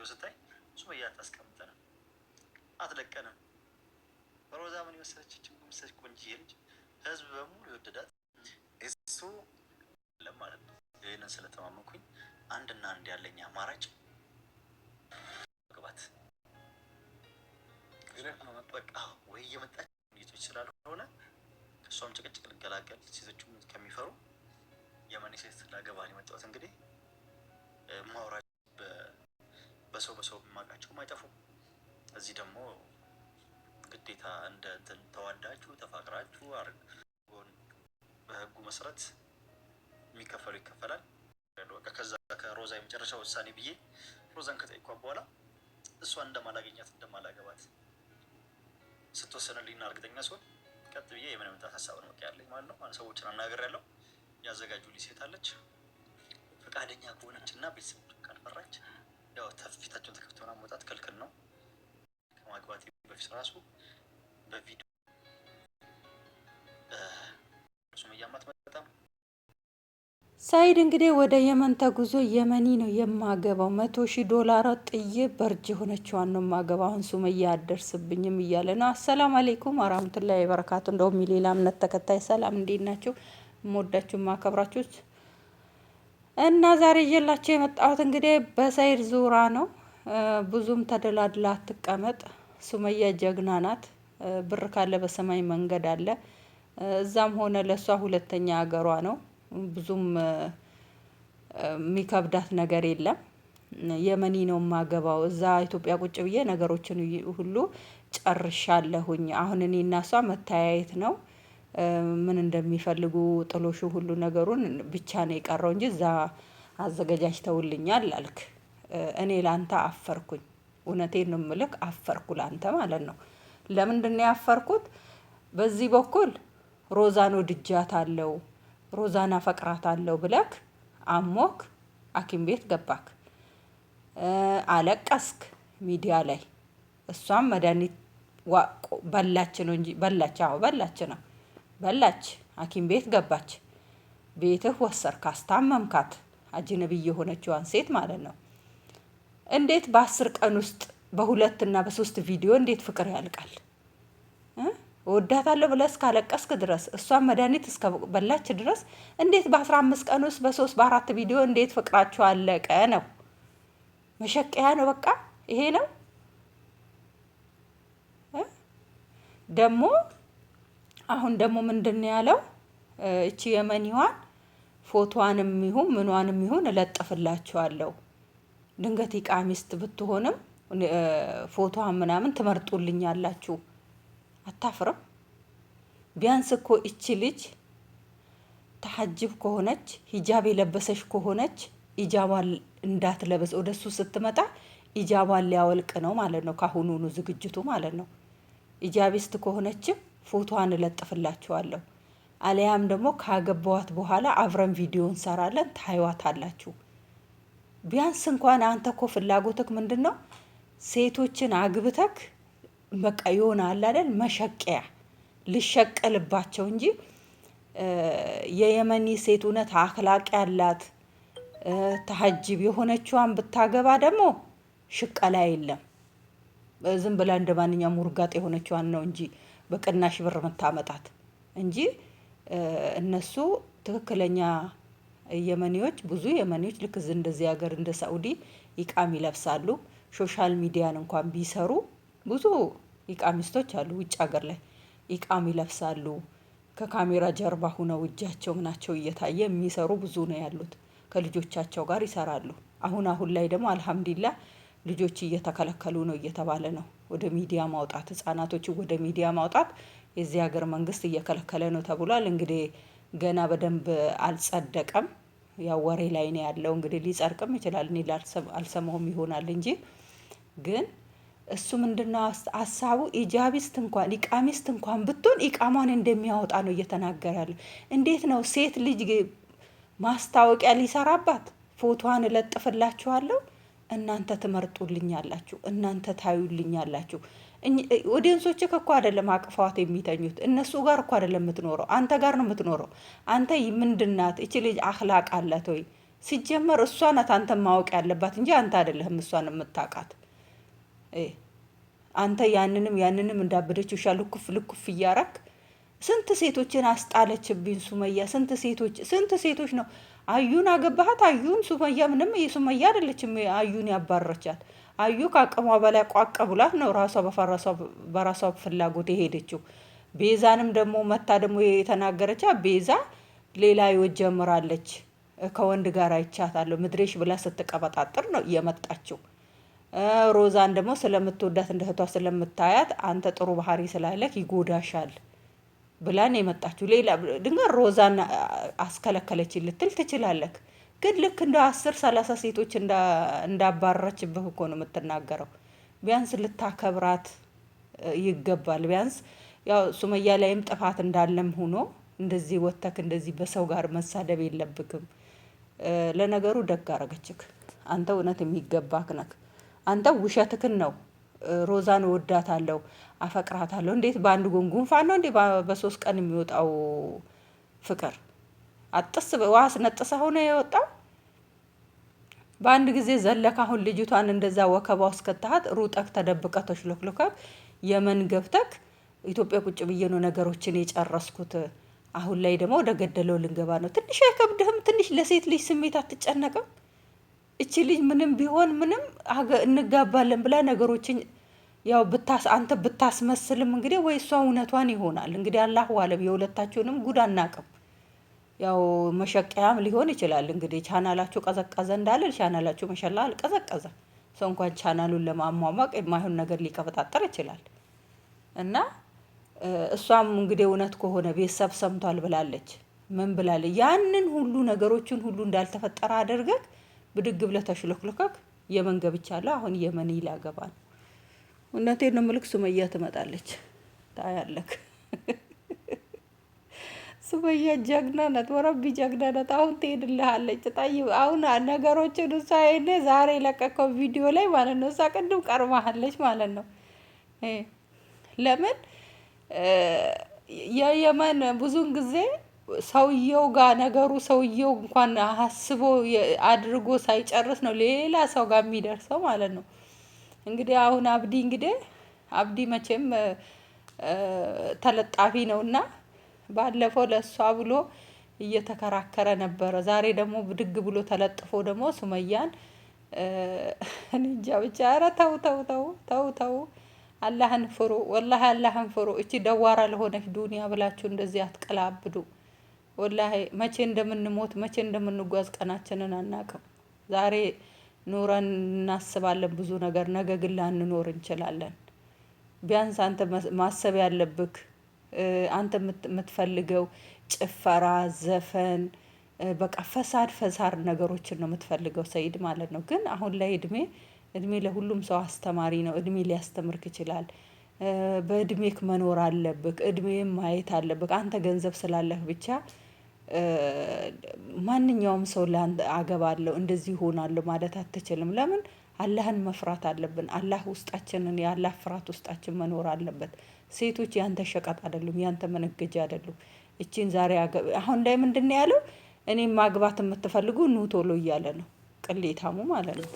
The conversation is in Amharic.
ቪዲዮ ስታይ ሱመያ አታስቀምጠንም፣ አትለቀንም። ሮዛ ምን የመሰለች ቆንጆዬ ልጅ ህዝብ በሙሉ የወደዳት እሱ ለማለት ነው። ይህንን ስለተማመንኩኝ አንድና አንድ ያለኝ አማራጭ ግባት በቃ ወይ እየመጣች ሴቶች ስላልሆነ ከእሷም ጭቅጭቅ ልገላገል ሴቶቹም ከሚፈሩ የመኔ ሴት ላገባን የመጣሁት እንግዲህ ማውራጭ በሰው ማቃቸውም አይጠፉም። እዚህ ደግሞ ግዴታ እንደ እንትን ተዋዳችሁ ተፋቅራችሁ በህጉ መሰረት የሚከፈሉ ይከፈላል። ከዛ ከሮዛ የመጨረሻ ውሳኔ ብዬ ሮዛን ከጠይኳት በኋላ እሷን እንደማላገኛት እንደማላገባት ስትወሰንልኝና እርግጠኛ ሲሆን ቀጥ ብዬ የምን መምጣት ሀሳብ ነው ያለኝ ማለት ነው። ሰዎችን አናግሬያለሁ። ያዘጋጁልኝ ሴት አለች። ፈቃደኛ ከሆነችና ቤተሰቦች ካልፈራች ያው ፊታቸውን ተከፍተውና መውጣት ክልክል ነው። ከማግባት በፊት ራሱ በቪዲዮ ሱመያ ማትመጣም ሳይድ እንግዲህ ወደ የመን ተጉዞ የመኒ ነው የማገባው $100,000 ጥዬ በርጅ ሆነችዋን ነው የማገባው አሁን ሱመያ አደርስብኝም እያለ ነው። አሰላሙ አለይኩም ወራህመቱላሂ ወበረካቱ። እንደውም የሌላ እምነት ተከታይ ሰላም እንዴት ናችሁ? የምወዳችሁ ማከብራችሁ እና ዛሬ ይዤላችሁ የመጣሁት እንግዲህ በሳይድ ዙራ ነው። ብዙም ተደላድላ አትቀመጥ። ሱመያ ጀግና ናት። ብር ካለ በሰማይ መንገድ አለ። እዛም ሆነ ለሷ ሁለተኛ ሀገሯ ነው። ብዙም የሚከብዳት ነገር የለም። የመኒ ነው ማገባው። እዛ ኢትዮጵያ ቁጭ ብዬ ነገሮችን ሁሉ ጨርሻለሁኝ። አሁን እኔ እና እሷ መተያየት ነው። ምን እንደሚፈልጉ ጥሎሹ ሁሉ ነገሩን ብቻ ነው የቀረው እንጂ እዛ አዘገጃጅተውልኛል አልክ። እኔ ላንተ አፈርኩኝ። እውነቴን ነው የምልክ አፈርኩ ላንተ ማለት ነው። ለምንድን ነው ያፈርኩት? በዚህ በኩል ሮዛን ወድጃታለሁ ሮዛን አፈቅራታለሁ ብለክ አሞክ ሐኪም ቤት ገባክ። አለቀስክ ሚዲያ ላይ። እሷም መድኃኒት በላች ነው እንጂ በላች። አዎ በላች ነው በላች። ሐኪም ቤት ገባች። ቤትህ ወሰርክ፣ አስታመምካት። አጅነብይ የሆነችዋን ሴት ማለት ነው። እንዴት በ10 ቀን ውስጥ በ2 እና በ3 ቪዲዮ እንዴት ፍቅር ያልቃል? ወዳታለሁ ብለህ እስካለቀስክ ድረስ እሷን መድኃኒት እስከ በላች ድረስ እንዴት በ15 ቀን ውስጥ በ3 በ4 ቪዲዮ እንዴት ፍቅራችሁ አለቀ ነው? መሸቀያ ነው በቃ ይሄ ነው። ደግሞ አሁን ደግሞ ምንድነው ያለው? እቺ የመኒዋን ፎቶዋንም ይሁን ምኗንም ይሁን እለጥፍላችኋለሁ። ድንገት ኢቃሚስት ብትሆንም ፎቶዋን ምናምን ትመርጡልኛላችሁ። አታፍርም? ቢያንስ እኮ እቺ ልጅ ተሐጅብ ከሆነች ሂጃብ የለበሰች ከሆነች ሂጃቧን እንዳትለበስ ወደሱ ስትመጣ ሂጃቧን ሊያወልቅ ነው ማለት ነው። ካሁኑኑ ዝግጅቱ ማለት ነው። ሂጃቢስት ከሆነችም ፎቶዋን እለጥፍላችኋለሁ። አለያም ደግሞ ካገባዋት በኋላ አብረን ቪዲዮ እንሰራለን ታዩዋታላችሁ። ቢያንስ እንኳን አንተ እኮ ፍላጎትክ ምንድነው? ሴቶችን አግብተክ በቃ ይሆናል አይደል? መሸቀያ ልሸቀልባቸው እንጂ የየመኒ ሴት እውነት አክላቅ ያላት ተሐጅብ የሆነችዋን ብታገባ ደግሞ ሽቀላ የለም። ዝም ብላ እንደ ማንኛውም ውርጋጥ የሆነችዋን ነው እንጂ በቅናሽ ብር መታመጣት እንጂ እነሱ ትክክለኛ የመኒዎች ብዙ የመኒዎች ልክ እንደዚህ ሀገር እንደ ሳኡዲ ኢቃም ይለብሳሉ። ሶሻል ሚዲያን እንኳን ቢሰሩ ብዙ ኢቃሚስቶች አሉ ውጭ ሀገር ላይ ኢቃም ይለብሳሉ። ከካሜራ ጀርባ ሆነው እጃቸው ምናቸው እየታየ የሚሰሩ ብዙ ነው ያሉት። ከልጆቻቸው ጋር ይሰራሉ። አሁን ላይ ደግሞ አልሐምዱሊላህ ልጆች እየተከለከሉ ነው እየተባለ ነው ወደ ሚዲያ ማውጣት። ህፃናቶች ወደ ሚዲያ ማውጣት የዚህ ሀገር መንግስት እየከለከለ ነው ተብሏል። እንግዲህ ገና በደንብ አልጸደቀም። ያው ወሬ ላይ ነው ያለው። እንግዲህ ሊጸድቅም ይችላል። እኔ አልሰማሁም ይሆናል እንጂ ግን እሱ ምንድነው ሀሳቡ? ኢጃቢስት እንኳን ኢቃሚስት እንኳን ብትሆን ኢቃማን እንደሚያወጣ ነው እየተናገረ ያለው። እንዴት ነው ሴት ልጅ ማስታወቂያ ሊሰራባት ፎቶዋን እለጥፍላችኋለሁ፣ እናንተ ትመርጡልኛላችሁ፣ እናንተ ታዩልኛላችሁ። ኦዲየንሶች እኮ አይደለም አቅፋዋት የሚተኙት። እነሱ ጋር እኮ አይደለም የምትኖረው፣ አንተ ጋር ነው የምትኖረው። አንተ ምንድናት እቺ ልጅ አኽላቅ አላት ወይ? ሲጀመር እሷ ናት አንተን ማወቅ ያለባት እንጂ አንተ አይደለህም እሷን የምታውቃት። አንተ ያንንም እንዳበደች ውሻ ልኩፍ እያረክ ስንት ሴቶችን አስጣለችብኝ ሱመያ። ስንት ሴቶች ነው አዩን አገባሃት። አዩን ሱመያ ምንም የሱመያ አይደለችም አዩን ያባረቻት። አዩ ከአቅሟ በላይ ቋቅ ብላት ነው ራሷ በራሷ ፍላጎት የሄደችው። ቤዛንም ደግሞ መታ ደግሞ የተናገረቻ ቤዛ ሌላ ህይወት ጀምራለች ከወንድ ጋር አይቻታለሁ ምድሬሽ ብላ ስትቀበጣጥር ነው የመጣችው። ሮዛን ደግሞ ስለምትወዳት እንደ እህቷ ስለምታያት አንተ ጥሩ ባህሪ ስላለክ ይጎዳሻል ብላን የመጣችው። ሌላ ድንገት ሮዛን አስከለከለች ልትል ትችላለክ። ግን ልክ እንደ 10-30 ሴቶች እንዳባረችብህ እኮ ነው የምትናገረው። ቢያንስ ልታከብራት ይገባል። ቢያንስ ያው ሱመያ ላይም ጥፋት እንዳለም ሆኖ እንደዚህ ወተክ እንደዚህ በሰው ጋር መሳደብ የለብክም። ለነገሩ ደግ አረገችክ። አንተ እውነት የሚገባክ ነክ። አንተ ውሸትክን ነው ሮዛን እወዳታለሁ አፈቅራታለሁ። እንዴት በአንድ ጉንፋን ነው እንዴ በ3 ቀን የሚወጣው ፍቅር? አጥስ ዋስ ነጥሰ ሆነ የወጣው በአንድ ጊዜ ዘለክ። አሁን ልጅቷን እንደዛ ወከባ ውስጥ ከተሃት ሩጠክ ተደብቀ ተሽሎክሎከክ የመን ገብተክ ኢትዮጵያ ቁጭ ብዬ ነው ነገሮችን የጨረስኩት። አሁን ላይ ደግሞ ወደ ገደለው ልንገባ ነው። ትንሽ አይከብድህም? ትንሽ ለሴት ልጅ ስሜት አትጨነቅም? እቺ ልጅ ምንም ቢሆን ምንም እንጋባለን ብላ ነገሮችን ያው አንተ ብታስመስልም እንግዲህ ወይ እሷ እውነቷን ይሆናል እንግዲህ አላህ ዋለም። የሁለታችሁንም ጉድ አናቅም። ያው መሸቀያም ሊሆን ይችላል እንግዲህ ቻናላችሁ ቀዘቀዘ እንዳለ ቻናላችሁ መሸላ አልቀዘቀዘ። ሰው እንኳን ቻናሉን ለማሟሟቅ የማይሆን ነገር ሊቀበጣጠር ይችላል። እና እሷም እንግዲህ እውነት ከሆነ ቤተሰብ ሰምቷል ብላለች። ምን ብላለች? ያንን ሁሉ ነገሮችን ሁሉ እንዳልተፈጠረ አድርገህ ብድግ ብለህ ተሽሎክሎከክ የመን ገብቻለሁ አሁን የመን ላገባ ነው። እውነቴን ነው የምልክ ሱመያ ትመጣለች ታያለክ። ሱመያ ጀግና ናት፣ ወረቢ ጀግና ናት። አሁን ትሄድልሃለች። አሁን ነገሮችን እሷ ዛሬ ለቀቀው ቪዲዮ ላይ ማለት ነው። እሷ ቅድም ቀርባሃለች ማለት ነው። ለምን የየመን ብዙን ጊዜ ሰውየው ጋር ነገሩ ሰውየው እንኳን አስቦ አድርጎ ሳይጨርስ ነው ሌላ ሰው ጋር የሚደርሰው ማለት ነው። እንግዲህ አሁን አብዲ መቼም ተለጣፊ ነውና ባለፈው ለሷ ብሎ እየተከራከረ ነበረ። ዛሬ ደግሞ ብድግ ብሎ ተለጥፎ ደግሞ ሱመያን እንጃ ብቻ። ኧረ ተው አላህን ፍሩ፣ ወላሂ አላህን ፍሩ። እቺ ደዋራ ለሆነች ዱንያ ብላችሁ እንደዚህ አትቀላብዱ። ወላሂ መቼ እንደምንሞት መቼ እንደምንጓዝ ቀናችንን አናቅም። ዛሬ ኑረን እናስባለን ብዙ ነገር፣ ነገ ግን ላንኖር እንችላለን። ቢያንስ አንተ ማሰብ ያለብክ አንተ የምትፈልገው ጭፈራ፣ ዘፈን፣ በቃ ፈሳድ ነገሮችን ነው የምትፈልገው ሰይድ ማለት ነው። ግን አሁን ላይ እድሜ ለሁሉም ሰው አስተማሪ ነው። እድሜ ሊያስተምርክ ይችላል። በእድሜክ መኖር አለብክ። እድሜም ማየት አለብክ። አንተ ገንዘብ ስላለህ ብቻ ማንኛውም ሰው ለአንተ አገባለሁ እንደዚህ ሆናለሁ ማለት አትችልም። ለምን? አላህን መፍራት አለብን። አላህ ውስጣችንን የአላህ ፍራት ውስጣችን መኖር አለበት። ሴቶች ያንተ ሸቀጥ አይደሉም፣ ያንተ መነገጃ አይደሉም። እቺን ዛሬ አሁን ላይ ምንድነው ያለው? እኔም ማግባት የምትፈልጉ ኑ ቶሎ እያለ ነው ቅሌታሙ ማለት ነው።